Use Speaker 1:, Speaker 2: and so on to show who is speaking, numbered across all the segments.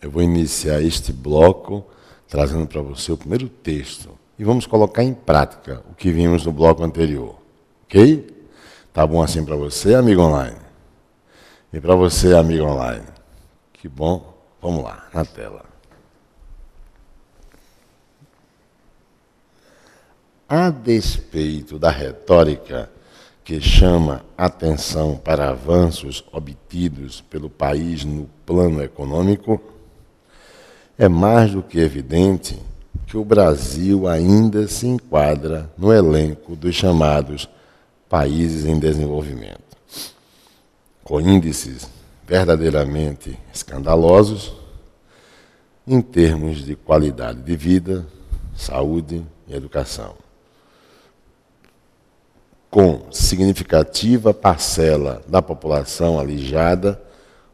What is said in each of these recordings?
Speaker 1: Eu vou iniciar este bloco trazendo para você o primeiro texto e vamos colocar em prática o que vimos no bloco anterior, ok? Tá bom assim para você, amigo online? E para você, amigo online? Que bom. Vamos lá, na tela. A despeito da retórica que chama atenção para avanços obtidos pelo país no plano econômico, é mais do que evidente que o Brasil ainda se enquadra no elenco dos chamados países em desenvolvimento, com índices verdadeiramente escandalosos em termos de qualidade de vida, saúde e educação, com significativa parcela da população alijada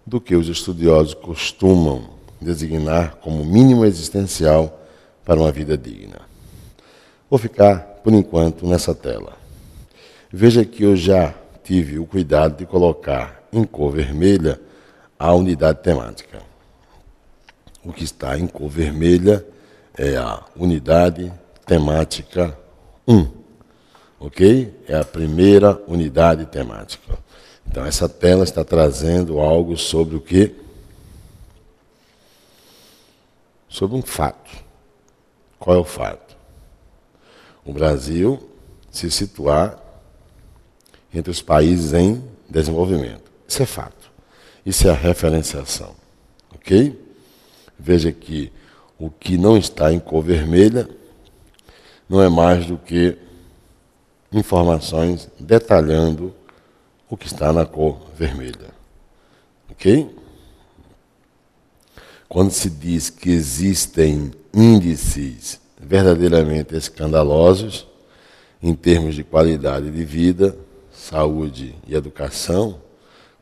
Speaker 1: do que os estudiosos costumam designar como mínimo existencial para uma vida digna. Vou ficar, por enquanto, nessa tela. Veja que eu já tive o cuidado de colocar em cor vermelha a unidade temática. O que está em cor vermelha é a unidade temática 1. Ok? É a primeira unidade temática. Então, essa tela está trazendo algo sobre o quê? Sobre um fato. Qual é o fato? O Brasil se situar entre os países em desenvolvimento. Isso é fato. Isso é a referenciação. Ok? Veja que o que não está em cor vermelha não é mais do que informações detalhando o que está na cor vermelha. Ok? Quando se diz que existem índices verdadeiramente escandalosos em termos de qualidade de vida, saúde e educação,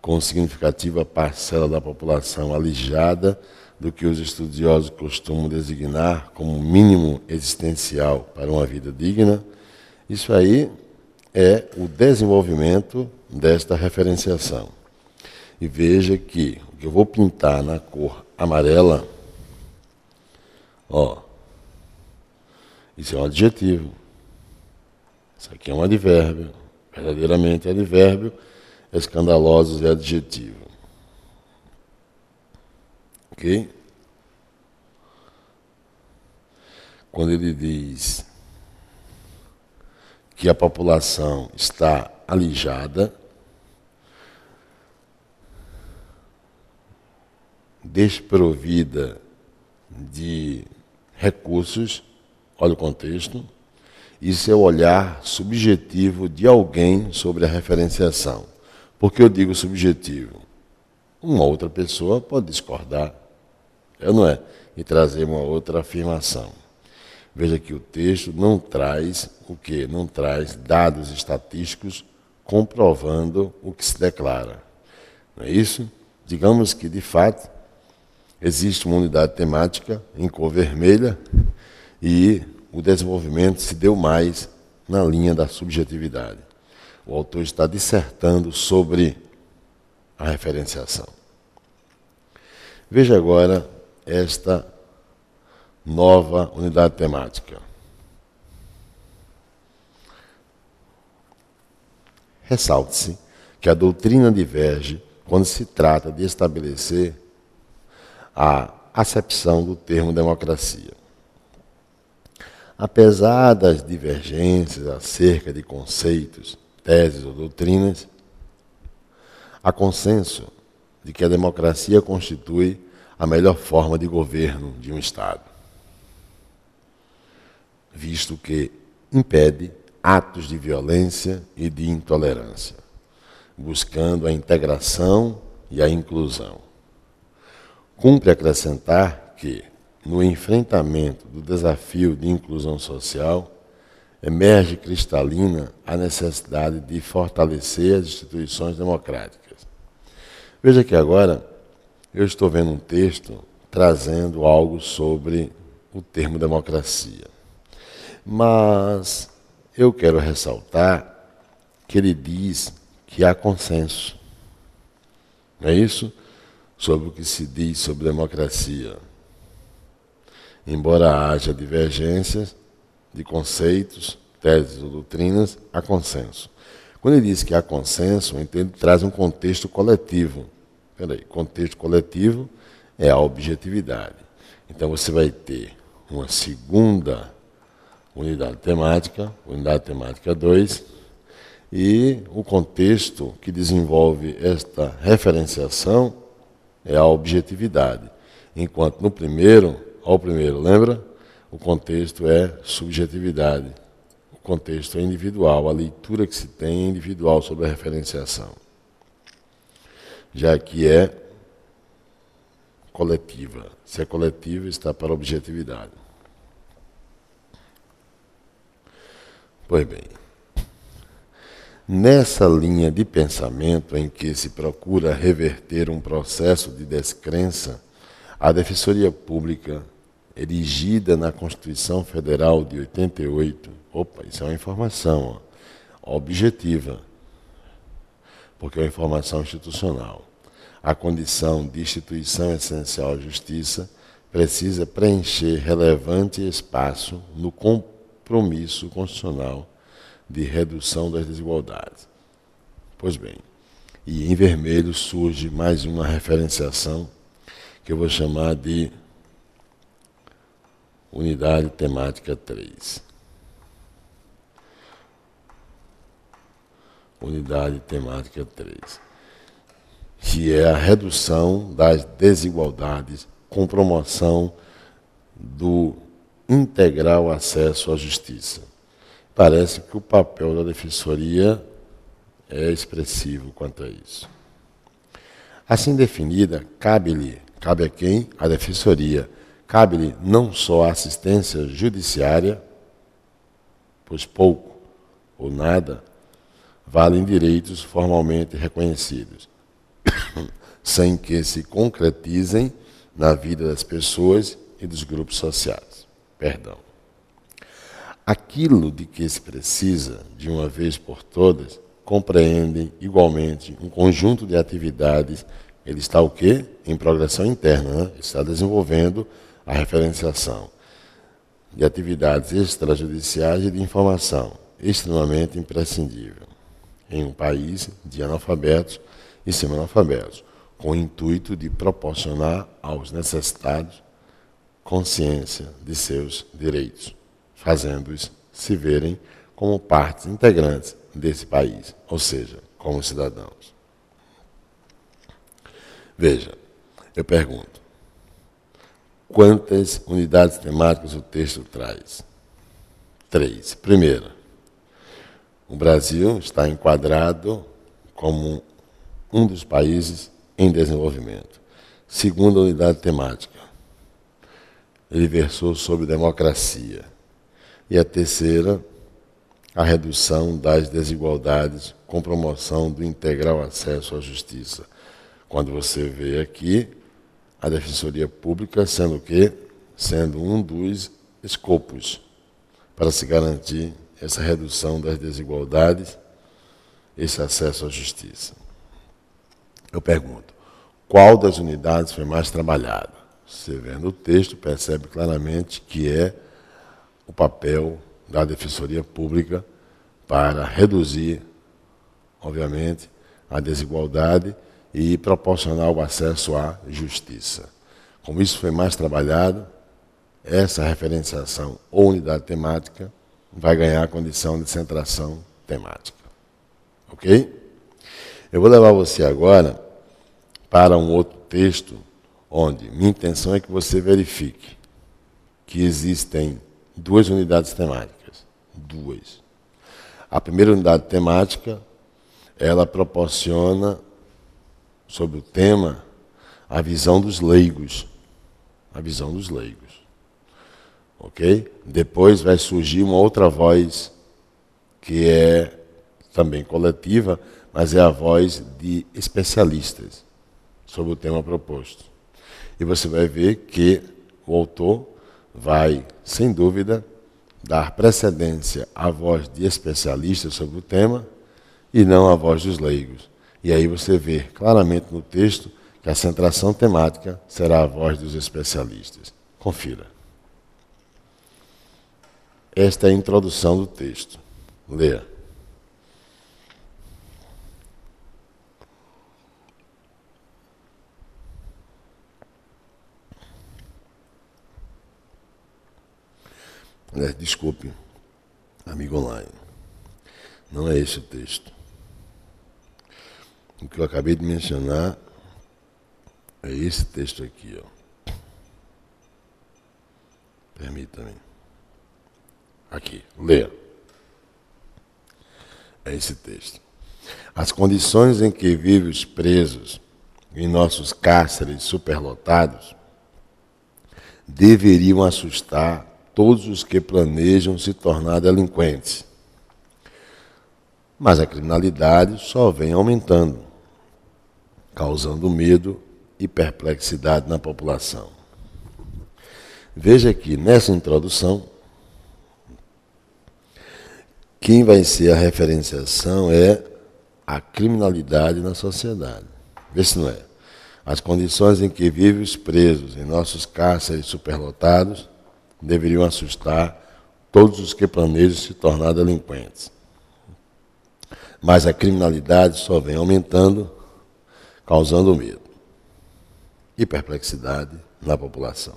Speaker 1: com significativa parcela da população alijada do que os estudiosos costumam designar como mínimo existencial para uma vida digna, isso aí é o desenvolvimento desta referenciação. E veja que o que eu vou pintar na cor amarela, isso é um adjetivo. Isso aqui é um advérbio. Verdadeiramente é advérbio, escandalosos é adjetivo. Ok? Quando ele diz que a população está alijada, desprovida de recursos, olha o contexto, isso é o olhar subjetivo de alguém sobre a referenciação. Por que eu digo subjetivo? Uma outra pessoa pode discordar, não é? E trazer uma outra afirmação. Veja que o texto não traz o quê? Não traz dados estatísticos comprovando o que se declara. Não é isso? Digamos que, de fato, existe uma unidade temática em cor vermelha e o desenvolvimento se deu mais na linha da subjetividade. O autor está dissertando sobre a referenciação. Veja agora esta nova unidade temática. Ressalte-se que a doutrina diverge quando se trata de estabelecer a acepção do termo democracia. Apesar das divergências acerca de conceitos, teses ou doutrinas, há consenso de que a democracia constitui a melhor forma de governo de um Estado, visto que impede atos de violência e de intolerância, buscando a integração e a inclusão. Cumpre acrescentar que, no enfrentamento do desafio de inclusão social, emerge cristalina a necessidade de fortalecer as instituições democráticas. Veja que agora eu estou vendo um texto trazendo algo sobre o termo democracia. Mas eu quero ressaltar que ele diz que há consenso. Não é isso? sobre o que se diz sobre democracia. Embora haja divergências de conceitos, teses ou doutrinas, há consenso. Quando ele diz que há consenso, então ele traz um contexto coletivo. Contexto coletivo é a objetividade. Então você vai ter uma segunda unidade temática 2, e o contexto que desenvolve esta referenciação é a objetividade. Enquanto no primeiro, lembra? O contexto é subjetividade. O contexto é individual, a leitura que se tem é individual sobre a referenciação. Já que é coletiva. Se é coletiva, está para a objetividade. Pois bem, nessa linha de pensamento em que se procura reverter um processo de descrença, a Defensoria Pública, erigida na Constituição Federal de 88, isso é uma informação objetiva, porque é uma informação institucional. A condição de instituição essencial à justiça precisa preencher relevante espaço no compromisso constitucional de redução das desigualdades. Pois bem, e em vermelho surge mais uma referenciação que eu vou chamar de unidade temática 3. Unidade temática 3. Que é a redução das desigualdades com promoção do integral acesso à justiça. Parece que o papel da Defensoria é expressivo quanto a isso. Assim definida, cabe a quem? A Defensoria. Cabe-lhe não só a assistência judiciária, pois pouco ou nada valem direitos formalmente reconhecidos, sem que se concretizem na vida das pessoas e dos grupos sociais. Aquilo de que se precisa, de uma vez por todas, compreendem igualmente um conjunto de atividades. Ele está o quê? Em progressão interna, né? Está desenvolvendo a referenciação de atividades extrajudiciais e de informação, extremamente imprescindível em um país de analfabetos e semi-analfabetos, com o intuito de proporcionar aos necessitados consciência de seus direitos, fazendo-os se verem como partes integrantes desse país, ou seja, como cidadãos. Veja, eu pergunto, quantas unidades temáticas o texto traz? 3. Primeira, o Brasil está enquadrado como um dos países em desenvolvimento. Segunda unidade temática, ele versou sobre democracia. E a terceira, a redução das desigualdades com promoção do integral acesso à justiça. Quando você vê aqui a Defensoria Pública sendo o quê? Sendo um dos escopos para se garantir essa redução das desigualdades, esse acesso à justiça. Eu pergunto, qual das unidades foi mais trabalhada? Você vendo o texto, percebe claramente que é o papel da Defensoria Pública para reduzir, obviamente, a desigualdade e proporcionar o acesso à justiça. Como isso foi mais trabalhado, essa referenciação ou unidade temática vai ganhar a condição de centração temática. Ok? Eu vou levar você agora para um outro texto, onde minha intenção é que você verifique que existem 2 unidades temáticas. 2. A primeira unidade temática, ela proporciona, sobre o tema, a visão dos leigos. A visão dos leigos. Ok? Depois vai surgir uma outra voz, que é também coletiva, mas é a voz de especialistas sobre o tema proposto. E você vai ver que o autor vai, sem dúvida, dar precedência à voz de especialistas sobre o tema e não à voz dos leigos. E aí você vê claramente no texto que a centração temática será a voz dos especialistas. Confira. Esta é a introdução do texto. Leia. Desculpe, amigo online. Não é esse o texto. O que eu acabei de mencionar é esse texto aqui, ó. Permita-me. Aqui, leia. É esse texto. As condições em que vivem os presos em nossos cárceres superlotados deveriam assustar todos os que planejam se tornar delinquentes. Mas a criminalidade só vem aumentando, causando medo e perplexidade na população. Veja que nessa introdução, quem vai ser a referenciação é a criminalidade na sociedade. Vê se não é. As condições em que vivem os presos em nossos cárceres superlotados deveriam assustar todos os que planejam se tornar delinquentes. Mas a criminalidade só vem aumentando, causando medo e perplexidade na população.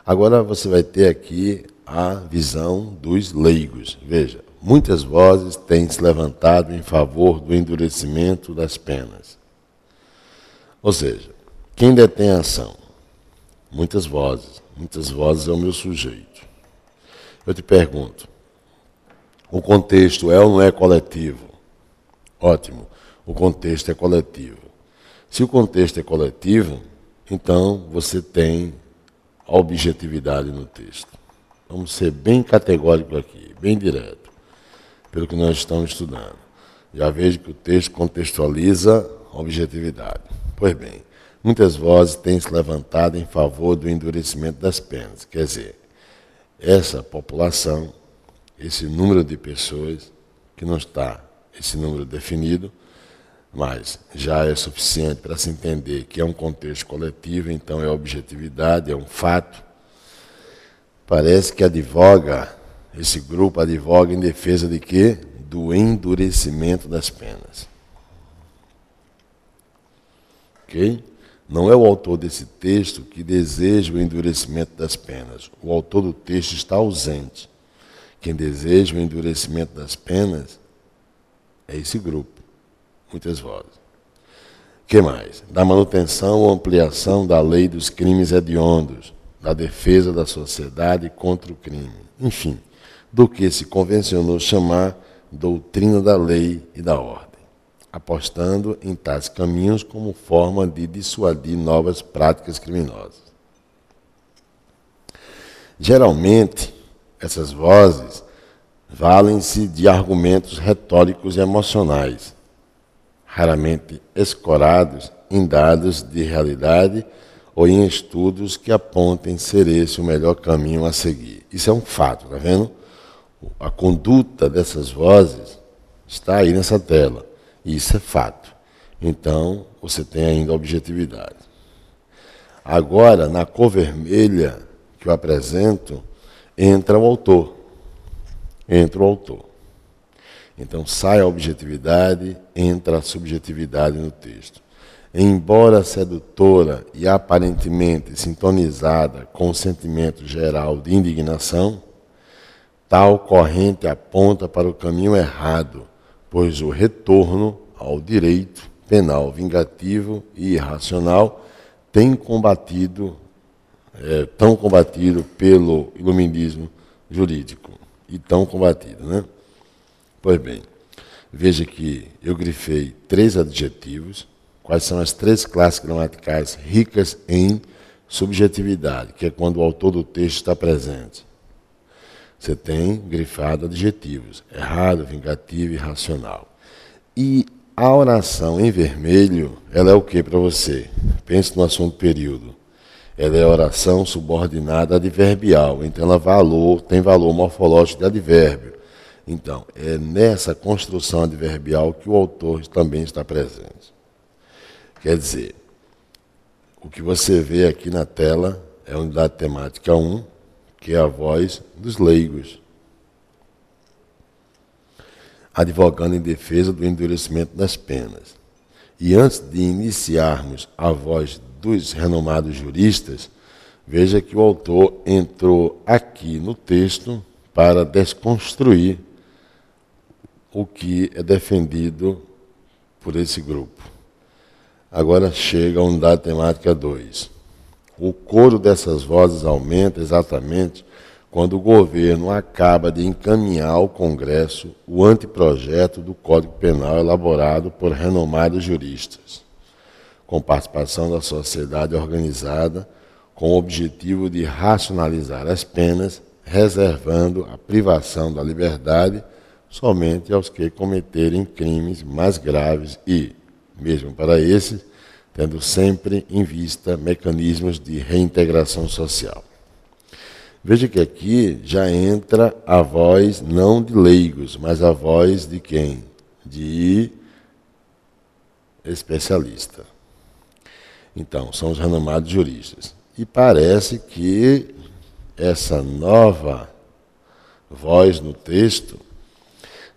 Speaker 1: Agora você vai ter aqui a visão dos leigos. Veja, muitas vozes têm se levantado em favor do endurecimento das penas. Ou seja, quem detém a ação? Muitas vozes é o meu sujeito. Eu te pergunto, o contexto é ou não é coletivo? Ótimo, o contexto é coletivo. Se o contexto é coletivo, então você tem a objetividade no texto. Vamos ser bem categórico aqui, bem direto, pelo que nós estamos estudando. Já vejo que o texto contextualiza a objetividade. Pois bem, muitas vozes têm se levantado em favor do endurecimento das penas. Quer dizer, essa população, esse número de pessoas, que não está esse número definido, mas já é suficiente para se entender que é um contexto coletivo, então é objetividade, é um fato. Parece que esse grupo advoga em defesa de quê? Do endurecimento das penas. Ok? Não é o autor desse texto que deseja o endurecimento das penas. O autor do texto está ausente. Quem deseja o endurecimento das penas é esse grupo. Muitas vozes. O que mais? Da manutenção ou ampliação da lei dos crimes hediondos, da defesa da sociedade contra o crime. Enfim, do que se convencionou chamar doutrina da lei e da ordem, apostando em tais caminhos como forma de dissuadir novas práticas criminosas. Geralmente, essas vozes valem-se de argumentos retóricos e emocionais, raramente escorados em dados de realidade ou em estudos que apontem ser esse o melhor caminho a seguir. Isso é um fato, está vendo? A conduta dessas vozes está aí nessa tela. Isso é fato. Então, você tem ainda a objetividade. Agora, na cor vermelha que eu apresento, entra o autor. Então, sai a objetividade, entra a subjetividade no texto. Embora sedutora e aparentemente sintonizada com o sentimento geral de indignação, tal corrente aponta para o caminho errado, pois o retorno ao direito penal vingativo e irracional tão combatido pelo iluminismo jurídico. E tão combatido, né? Pois bem, veja que eu grifei 3 adjetivos. Quais são as 3 classes gramaticais ricas em subjetividade, que é quando o autor do texto está presente. Você tem grifado adjetivos: errado, vingativo e racional. E a oração em vermelho, ela é o que para você? Pense no assunto período. Ela é a oração subordinada adverbial, então ela tem valor morfológico de advérbio. Então, é nessa construção adverbial que o autor também está presente. Quer dizer, O que você vê aqui na tela é a unidade temática 1, que é a voz dos leigos, advogando em defesa do endurecimento das penas. E antes de iniciarmos a voz dos renomados juristas, veja que o autor entrou aqui no texto para desconstruir o que é defendido por esse grupo. Agora chega a unidade temática 2. O coro dessas vozes aumenta exatamente quando o governo acaba de encaminhar ao Congresso o anteprojeto do Código Penal elaborado por renomados juristas, com participação da sociedade organizada, com o objetivo de racionalizar as penas, reservando a privação da liberdade somente aos que cometerem crimes mais graves e, mesmo para esses, tendo sempre em vista mecanismos de reintegração social. Veja que aqui já entra a voz não de leigos, mas a voz de quem? De especialista. Então, são os renomados juristas. E parece que essa nova voz no texto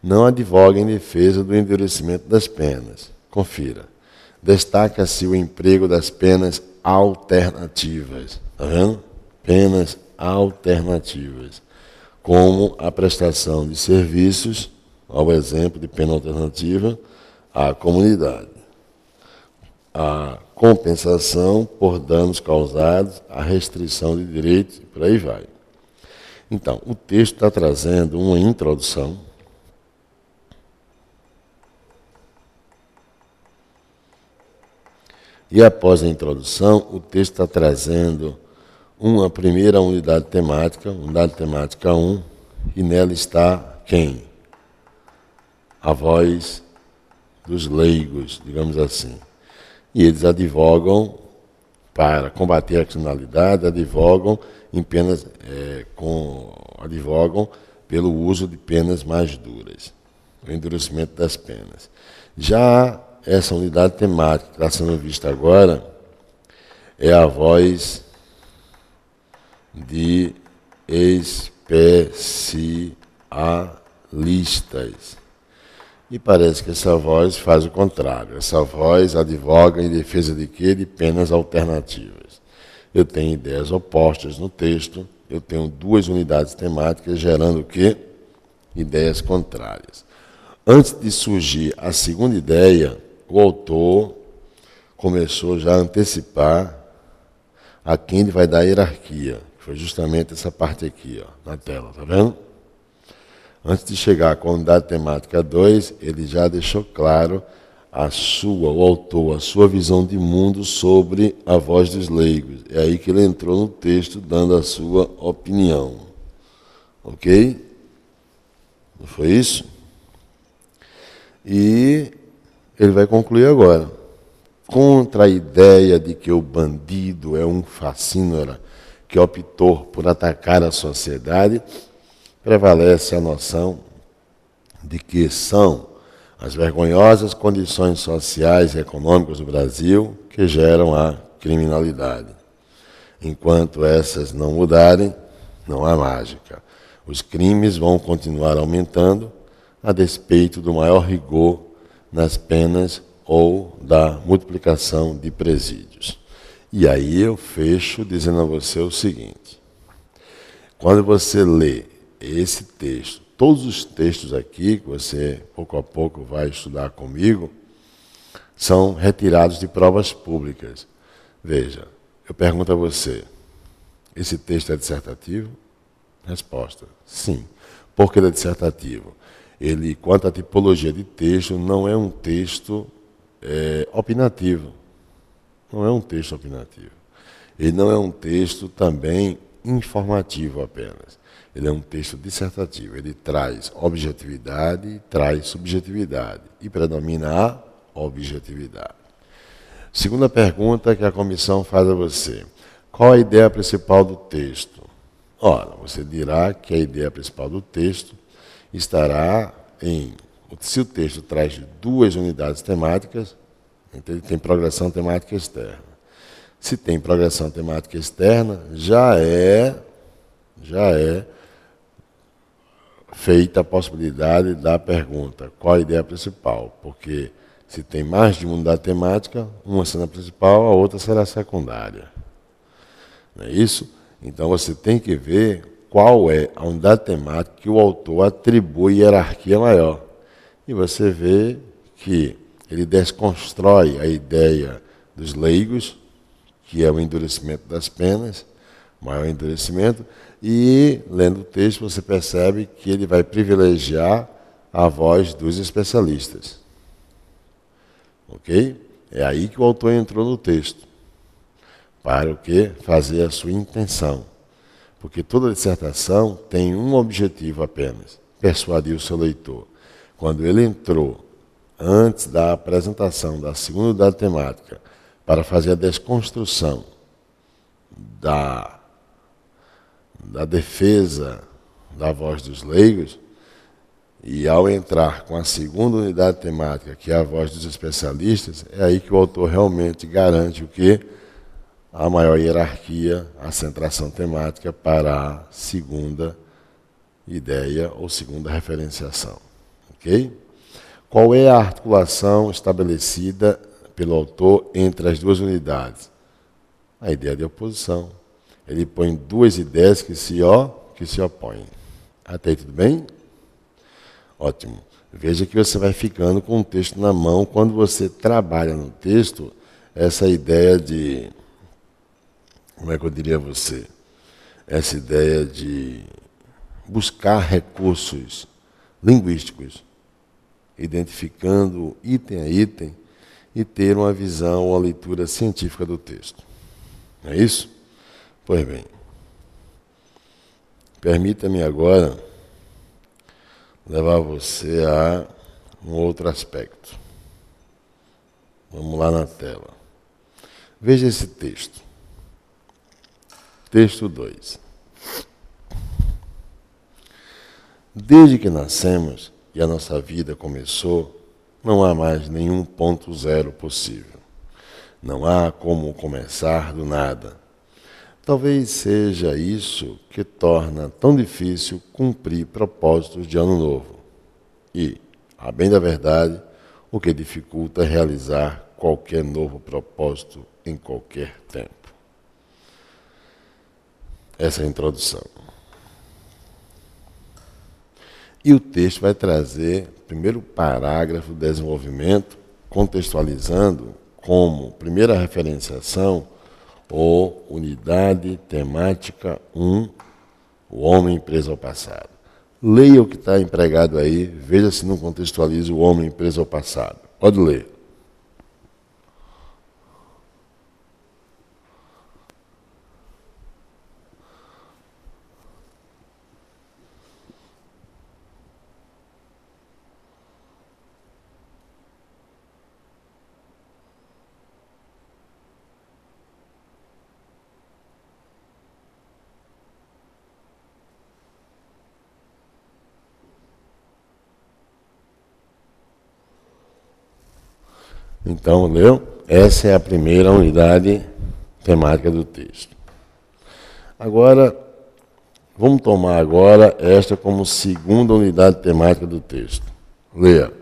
Speaker 1: não advoga em defesa do endurecimento das penas. Confira. Destaca-se o emprego das penas alternativas. Está vendo? Penas alternativas, como a prestação de serviços, ao exemplo de pena alternativa, à comunidade, a compensação por danos causados, a restrição de direitos e por aí vai. Então, o texto está trazendo uma introdução e após a introdução, o texto está trazendo uma primeira unidade temática 1, e nela está quem? A voz dos leigos, digamos assim. E eles advogam para combater a criminalidade, advogam pelo uso de penas mais duras, o endurecimento das penas. Já essa unidade temática que está sendo vista agora é a voz de especialistas. E parece que essa voz faz o contrário. Essa voz advoga em defesa de quê? De penas alternativas. Eu tenho ideias opostas no texto, eu tenho duas unidades temáticas gerando o quê? Ideias contrárias. Antes de surgir a segunda ideia, o autor começou já a antecipar a quem ele vai dar a hierarquia. Foi justamente essa parte aqui, ó, na tela, tá vendo? Antes de chegar com a unidade temática 2, ele já deixou claro o autor, a sua visão de mundo sobre a voz dos leigos. É aí que ele entrou no texto dando a sua opinião. Ok? Não foi isso? E ele vai concluir agora. Contra a ideia de que o bandido é um facínora que optou por atacar a sociedade, prevalece a noção de que são as vergonhosas condições sociais e econômicas do Brasil que geram a criminalidade. Enquanto essas não mudarem, não há mágica. Os crimes vão continuar aumentando a despeito do maior rigor nas penas ou da multiplicação de presídios. E aí eu fecho dizendo a você o seguinte: quando você lê esse texto, todos os textos aqui, que você pouco a pouco vai estudar comigo, são retirados de provas públicas. Veja, eu pergunto a você, esse texto é dissertativo? Resposta, sim. Por que ele é dissertativo? Ele, quanto à tipologia de texto, não é um texto opinativo. Não é um texto opinativo. Ele não é um texto também informativo apenas. Ele é um texto dissertativo. Ele traz objetividade e traz subjetividade. E predomina a objetividade. Segunda pergunta que a comissão faz a você. Qual a ideia principal do texto? Ora, você dirá que a ideia principal do texto estará em... Se o texto traz duas unidades temáticas, então ele tem progressão temática externa. Se tem progressão temática externa, já é feita a possibilidade da pergunta, qual a ideia principal? Porque se tem mais de uma unidade temática, uma será principal, a outra será secundária. Não é isso? Então você tem que ver qual é a unidade temática que o autor atribui hierarquia maior. E você vê que ele desconstrói a ideia dos leigos, que é o endurecimento das penas, maior endurecimento, e lendo o texto você percebe que ele vai privilegiar a voz dos especialistas. Ok? É aí que o autor entrou no texto. Para o quê? Fazer a sua intenção. Porque toda dissertação tem um objetivo apenas: persuadir o seu leitor. Quando ele entrou, antes da apresentação da segunda unidade temática, para fazer a desconstrução da defesa da voz dos leigos, e ao entrar com a segunda unidade temática, que é a voz dos especialistas, é aí que o autor realmente garante o quê? A maior hierarquia, a centração temática para a segunda ideia ou segunda referenciação. Ok? Qual é a articulação estabelecida pelo autor entre as duas unidades? A ideia de oposição. Ele põe duas ideias que se opõem. Até aí tudo bem? Ótimo. Veja que você vai ficando com o texto na mão quando você trabalha no texto essa ideia de... Como é que eu diria a você? Essa ideia de buscar recursos linguísticos, identificando item a item e ter uma visão, uma leitura científica do texto. Não é isso? Pois bem, permita-me agora levar você a um outro aspecto. Vamos lá na tela. Veja esse texto. Texto 2. Desde que nascemos e a nossa vida começou, não há mais nenhum ponto zero possível. Não há como começar do nada. Talvez seja isso que torna tão difícil cumprir propósitos de ano novo. E, a bem da verdade, o que dificulta realizar qualquer novo propósito em qualquer tempo. Essa é a introdução. E o texto vai trazer, primeiro parágrafo do desenvolvimento, contextualizando como primeira referenciação ou unidade temática 1, o homem preso ao passado. Leia o que está empregado aí, veja se não contextualiza o homem preso ao passado. Pode ler. Então, leu? Essa é a primeira unidade temática do texto. Agora, vamos tomar agora esta como segunda unidade temática do texto. Leia.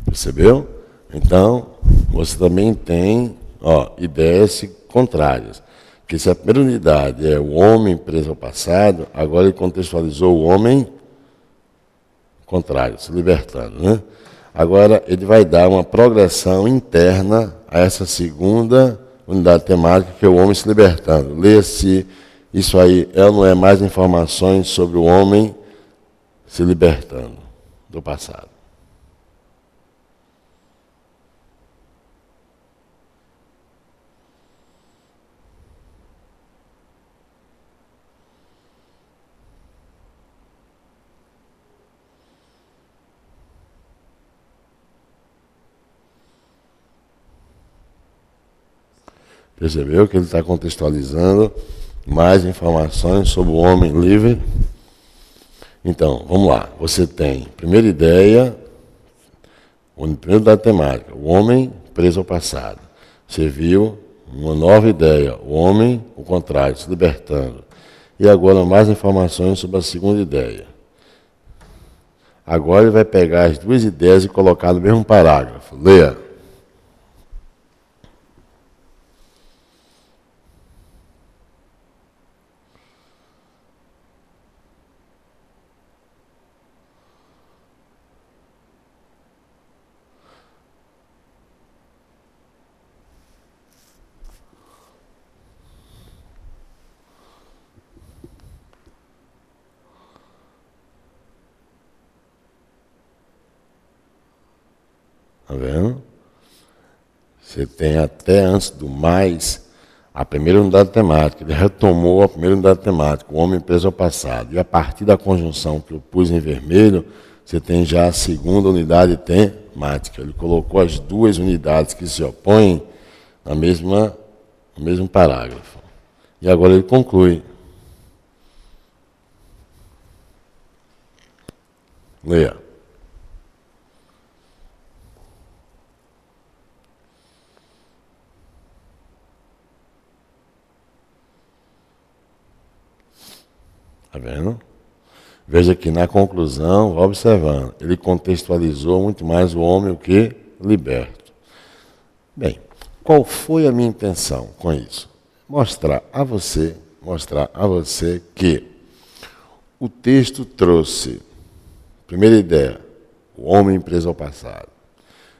Speaker 1: Percebeu? Então, você também tem ideias contrárias. Que se a primeira unidade é o homem preso ao passado, agora ele contextualizou o homem contrário, se libertando. Né? Agora ele vai dar uma progressão interna a essa segunda unidade temática, que é o homem se libertando. Lê se isso aí não é mais informações sobre o homem se libertando do passado. Percebeu que ele está contextualizando mais informações sobre o homem livre? Então, vamos lá. Você tem, primeira ideia, o primeiro da temática, o homem preso ao passado. Você viu uma nova ideia, o homem, o contrário, se libertando. E agora mais informações sobre a segunda ideia. Agora ele vai pegar as duas ideias e colocar no mesmo parágrafo. Leia. Está vendo? Você tem até antes do mais a primeira unidade temática. Ele retomou a primeira unidade temática, o homem preso ao passado. E a partir da conjunção que eu pus em vermelho, você tem já a segunda unidade temática. Ele colocou as duas unidades que se opõem no mesmo parágrafo. E agora ele conclui. Leia. Está vendo? Veja que na conclusão, vá observando, ele contextualizou muito mais o homem o que liberto. Bem, qual foi a minha intenção com isso? Mostrar a você que o texto trouxe, primeira ideia, o homem preso ao passado.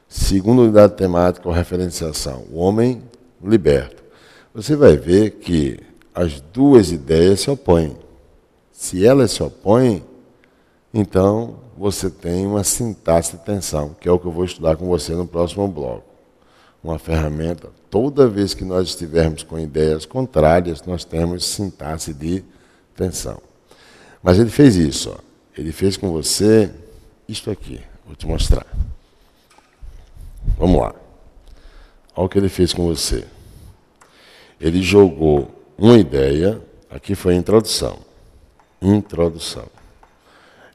Speaker 1: Segunda unidade temática ou referenciação, o homem liberto. Você vai ver que as duas ideias se opõem. Se elas se opõem, então você tem uma sintaxe de tensão, que é o que eu vou estudar com você no próximo bloco. Uma ferramenta, toda vez que nós estivermos com ideias contrárias, nós temos sintaxe de tensão. Mas ele fez isso, ó. Ele fez com você isto aqui, vou te mostrar. Vamos lá. Olha o que ele fez com você. Ele jogou uma ideia, aqui foi a introdução.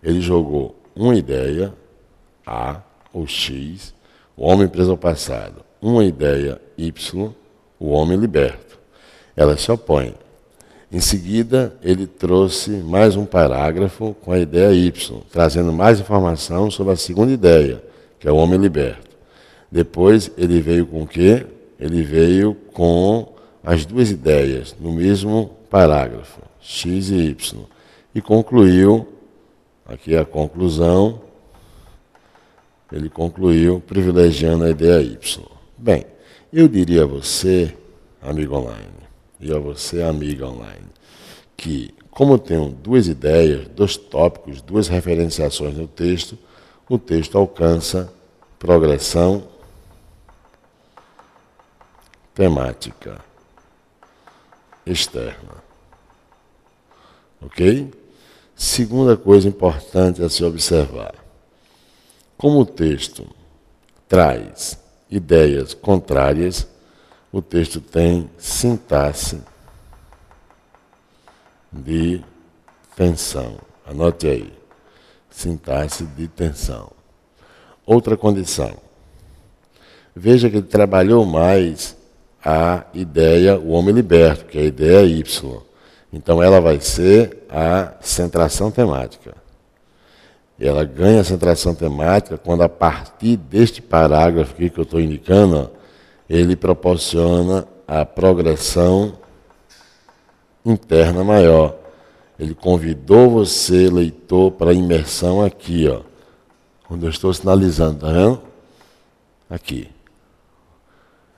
Speaker 1: Ele jogou uma ideia, A ou X, o homem preso ao passado. Uma ideia, Y, o homem liberto. Elas se opõem. Em seguida, ele trouxe mais um parágrafo com a ideia Y, trazendo mais informação sobre a segunda ideia, que é o homem liberto. Depois, ele veio com o quê? Ele veio com as duas ideias no mesmo parágrafo, X e Y. E concluiu, aqui é a conclusão, ele concluiu privilegiando a ideia Y. Bem, eu diria a você, amigo online, e a você, amiga online, que como eu tenho duas ideias, dois tópicos, duas referenciações no texto, o texto alcança progressão temática externa. Ok? Segunda coisa importante a se observar. Como o texto traz ideias contrárias, o texto tem sintaxe de tensão. Anote aí. Sintaxe de tensão. Outra condição. Veja que ele trabalhou mais a ideia, o homem liberto, que é a ideia Y. Então ela vai ser a centração temática. E ela ganha a centração temática quando, a partir deste parágrafo aqui que eu estou indicando, ele proporciona a progressão interna maior. Ele convidou você, leitor, para a imersão aqui, ó, onde eu estou sinalizando, tá vendo? Aqui.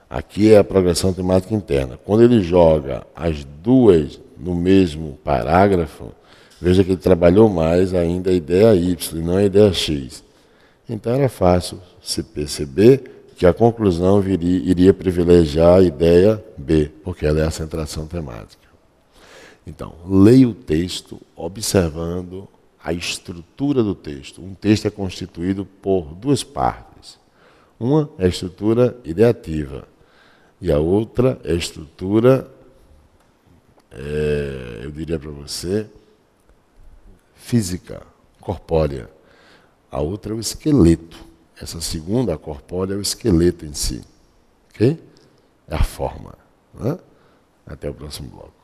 Speaker 1: Aqui é a progressão temática interna. Quando ele joga as duas no mesmo parágrafo, veja que ele trabalhou mais ainda a ideia Y e não a ideia X. Então era fácil se perceber que a conclusão iria privilegiar a ideia B, porque ela é a centração temática. Então, leia o texto observando a estrutura do texto. Um texto é constituído por duas partes. Uma é a estrutura ideativa. E a outra é a estrutura, eu diria para você, física, corpórea. A outra é o esqueleto. Essa segunda, a corpórea, é o esqueleto em si. Ok? É a forma. Né? Até o próximo bloco.